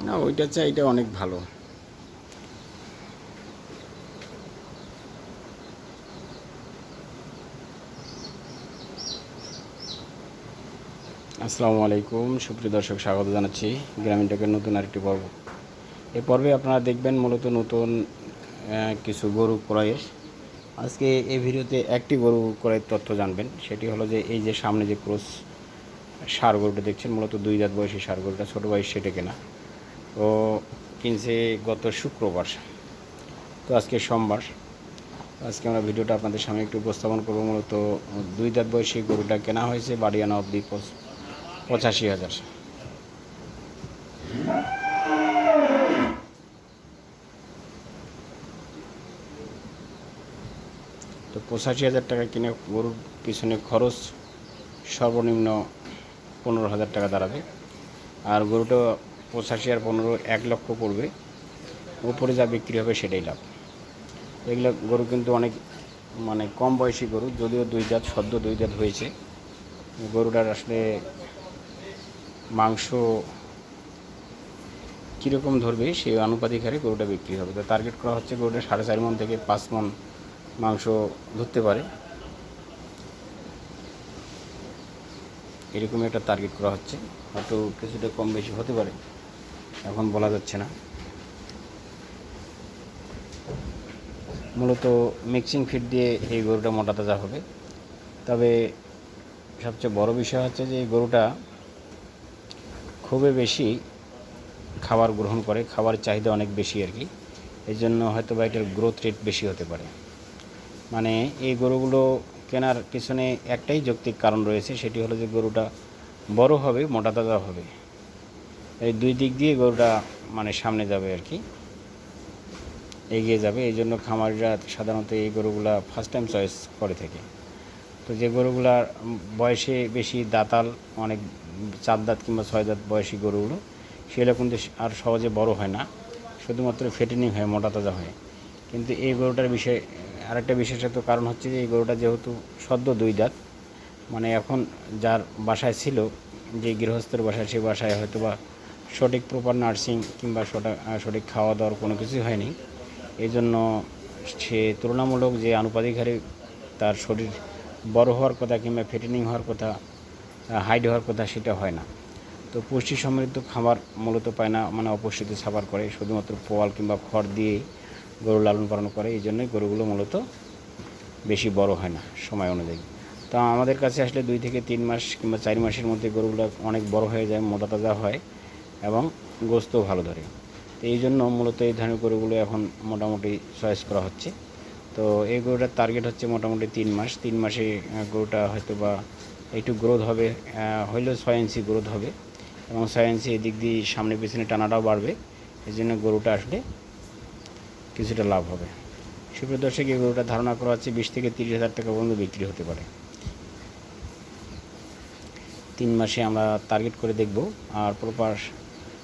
না, ওইটা চাই, এটা অনেক ভালো। আসসালামু আলাইকুম সুপ্রিয় দর্শক, স্বাগত জানাচ্ছি গ্রামীণ টেকের নতুন আরেকটি পর্ব। এই পর্বে আপনারা দেখবেন মূলত নতুন কিছু গরু ক্রয়ের। আজকে এই ভিডিওতে একটি গরু ক্রয়ের তথ্য জানবেন। সেটি হলো যে এই যে সামনে যে ক্রস ষাঁড় গরুটা দেখছেন, মূলত 2 দাঁত বয়সী ষাঁড় গরুটা, ছোটো বয়স সেটে কেনা। তো কিনছে গত শুক্রবার, তো আজকে সোমবার। আজকে আমরা ভিডিওটা আপনাদের সামনে একটু উপস্থাপন করবো। মূলত 2 দাঁত বয়সী গরুটা কেনা হয়েছে বাড়িয়ানা অবধি 85,000। তো 85,000 টাকা কিনে গরুর পিছনে খরচ সর্বনিম্ন 15,000 টাকা দাঁড়াবে। আর গরুটা 85 আর 15 1 লক্ষ পড়বে। উপরে যা বিক্রি হবে সেটাই লাভ। এগুলো গরু কিন্তু অনেক কম বয়সী গরু, যদিও 2 দাঁত, সদ্য 2 দাঁত হয়েছে। গরুটার আসলে মাংস কীরকম ধরবে সেই আনুপাতিক হারে গরুটা বিক্রি হবে। তো টার্গেট করা হচ্ছে গরুটা 4.5 মণ থেকে 5 মণ মাংস ধরতে পারে, এরকমই একটা টার্গেট করা হচ্ছে। হয়তো কিছুটা কম বেশি হতে পারে, এখন বলা যাচ্ছে না। মূলত মিক্সিং ফিড দিয়ে এই গরুটা মোটা তাজা হবে। তবে সবচেয়ে বড় বিষয় হচ্ছে যে এই গরুটা খুবই বেশি খাবার গ্রহণ করে, খাবারের চাহিদা অনেক বেশি আর কি। এই জন্য হয়তো বা এটার গ্রোথ রেট বেশি হতে পারে। এই গরুগুলো কেনার পিছনে একটাই যৌক্তিক কারণ রয়েছে, সেটি হলো যে গরুটা বড় হবে, মোটা তাজা হবে। এই দুই দিক দিয়ে গরুটা সামনে যাবে আর কি, এগিয়ে যাবে। এই জন্য খামারিরা সাধারণত এই গরুগুলা ফার্স্ট টাইম চয়েস করে থাকে। তো যে গরুগুলার বয়সে বেশি, দাঁতাল, অনেক 4 দাঁত কিংবা 6 দাঁত বয়সী গরুগুলো, সেগুলো কিন্তু আর সহজে বড় হয় না, শুধুমাত্র ফেটেনিং হয়, মোটা তাজা হয়। কিন্তু এই গরুটার বিষয়ে আরেকটা বিশেষত কারণ হচ্ছে যে এই গরুটা যেহেতু সদ্য 2 দাঁত, এখন যার বাসায় ছিল, যে গৃহস্থের বাসায়, সেই বাসায় হয়তো বা সঠিক প্রপার নার্সিং কিংবা সঠিক খাওয়া দাওয়ার কোনো কিছুই হয়নি। এই জন্য সে তুলনামূলক যে আনুপাতিক হারে তার শরীর বড় হওয়ার কথা কিংবা ফেটেনিং হওয়ার কথা, হাইট হওয়ার কথা, সেটা হয় না। তো পুষ্টি সমৃদ্ধ খাবার মূলত পায় না, অপুষ্টিতে সাফার করে। শুধুমাত্র পোয়াল কিংবা খড় দিয়েই গরু লালন পালন করে। এই জন্যই গরুগুলো মূলত বেশি বড় হয় না সময় অনুযায়ী। তো আমাদের কাছে আসলে 2 থেকে 3 মাস কিংবা 4 মাসের মধ্যে গরুগুলো অনেক বড় হয়ে যায়, মোটা তাজা হয় এবং গোস্তও ভালো ধরে। তো এই জন্য মূলত এই ধরনের গরুগুলো এখন মোটামুটি চয়েস করা হচ্ছে। তো এই গরুটার টার্গেট হচ্ছে মোটামুটি 3 মাস। 3 মাসে গরুটা হয়তো বা একটু গ্রোথ হবে, হইলেও 6 ইঞ্চি গ্রোথ হবে এবং 6 ইঞ্চি এদিক দিয়ে সামনে পিছনে টানাটাও বাড়বে। এই জন্য গরুটা আসলে কিছুটা লাভ হবে। সুপ্রিয় দর্শক, এই গরুটা ধারণা করা হচ্ছে 20 থেকে 30,000 টাকা পর্যন্ত বিক্রি হতে পারে। 3 মাসে আমরা টার্গেট করে দেখব। আর প্রপার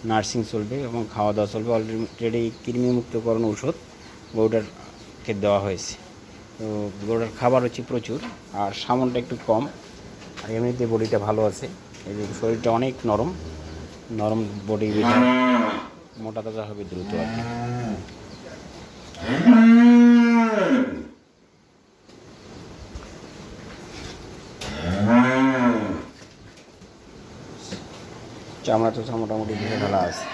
নার্সিং চলবে এবং খাওয়া দাওয়া চলবে। অলরেডি কৃমিমুক্তকরণ ঔষধ গরুটারকে দেওয়া হয়েছে। তো গরুটার খাবার হচ্ছে প্রচুর, আর সামনটা একটু কম, আর এমনিতে বডিটা ভালো আছে। এই যে শরীরটা অনেক নরম নরম বডি, মোটা তাজা হবে দ্রুত আর কি। চামড়া তো মোটামুটি ধরে ঢালা আছে।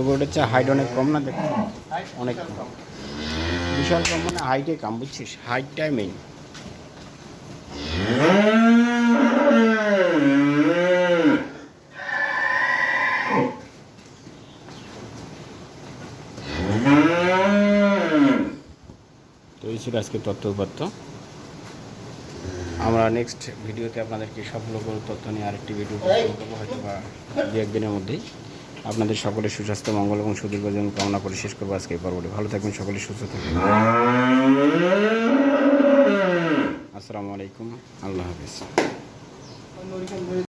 গরুটার চেয়ে হাইট অনেক কম না, দেখুন অনেক কম, বিশাল কম, হাইটে কম, বুঝছিস, হাইটটাই মেইন। তো এই ছিল আজকে তথ্য উপাত্ত। আমরা নেক্সট ভিডিওতে আপনাদেরকে সবগুলো গরুর তথ্য নিয়ে আরেকটি ভিডিও উপস্থাপন করবো, হয়তো বা 2-1 দিনের মধ্যেই। আপনাদের সকলের সুস্বাস্থ্য, মঙ্গল এবং সুদীর্ঘ জীবন কামনা করে শেষ করবো আজকে এই পর্বটি। ভালো থাকবেন সকলে, সুস্থ থাকবেন। আসসালামু আলাইকুম, আল্লাহ হাফেজ।